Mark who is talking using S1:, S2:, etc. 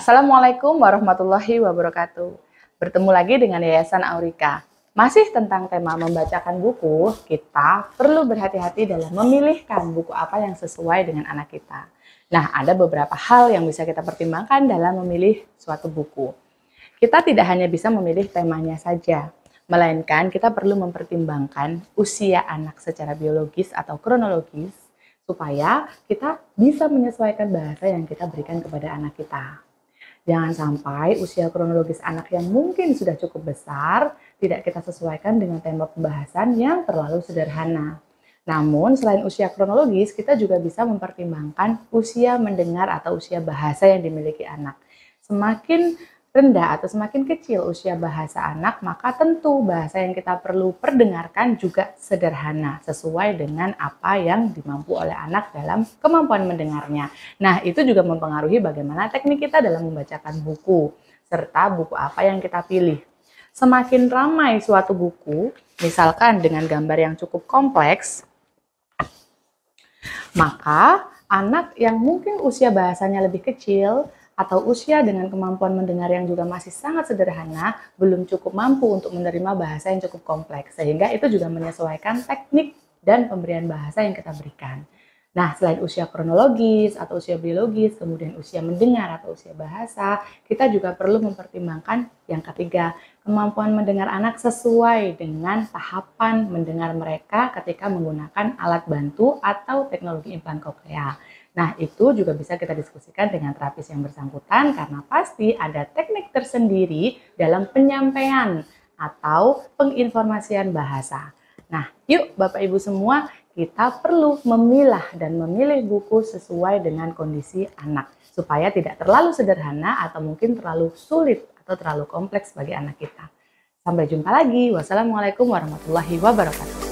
S1: Assalamualaikum warahmatullahi wabarakatuh. Bertemu lagi dengan Yayasan Aurika. Masih tentang tema membacakan buku, kita perlu berhati-hati dalam memilihkan buku apa yang sesuai dengan anak kita. Nah, ada beberapa hal yang bisa kita pertimbangkan dalam memilih suatu buku. Kita tidak hanya bisa memilih temanya saja, melainkan kita perlu mempertimbangkan usia anak secara biologis atau kronologis, supaya kita bisa menyesuaikan bahasa yang kita berikan kepada anak kita. Jangan sampai usia kronologis anak yang mungkin sudah cukup besar tidak kita sesuaikan dengan tema pembahasan yang terlalu sederhana. Namun, selain usia kronologis, kita juga bisa mempertimbangkan usia mendengar atau usia bahasa yang dimiliki anak. Semakin rendah atau semakin kecil usia bahasa anak, maka tentu bahasa yang kita perlu perdengarkan juga sederhana, sesuai dengan apa yang dimampu oleh anak dalam kemampuan mendengarnya. Nah, itu juga mempengaruhi bagaimana teknik kita dalam membacakan buku, serta buku apa yang kita pilih. Semakin ramai suatu buku, misalkan dengan gambar yang cukup kompleks, maka anak yang mungkin usia bahasanya lebih kecil atau usia dengan kemampuan mendengar yang juga masih sangat sederhana, belum cukup mampu untuk menerima bahasa yang cukup kompleks, sehingga itu juga menyesuaikan teknik dan pemberian bahasa yang kita berikan. Nah, selain usia kronologis atau usia biologis, kemudian usia mendengar atau usia bahasa, kita juga perlu mempertimbangkan yang ketiga, kemampuan mendengar anak sesuai dengan tahapan mendengar mereka ketika menggunakan alat bantu atau teknologi implan koklea. Nah, itu juga bisa kita diskusikan dengan terapis yang bersangkutan karena pasti ada teknik tersendiri dalam penyampaian atau penginformasian bahasa. Nah, yuk Bapak Ibu semua, kita perlu memilah dan memilih buku sesuai dengan kondisi anak, supaya tidak terlalu sederhana atau mungkin terlalu sulit atau terlalu kompleks bagi anak kita. Sampai jumpa lagi. Wassalamualaikum warahmatullahi wabarakatuh.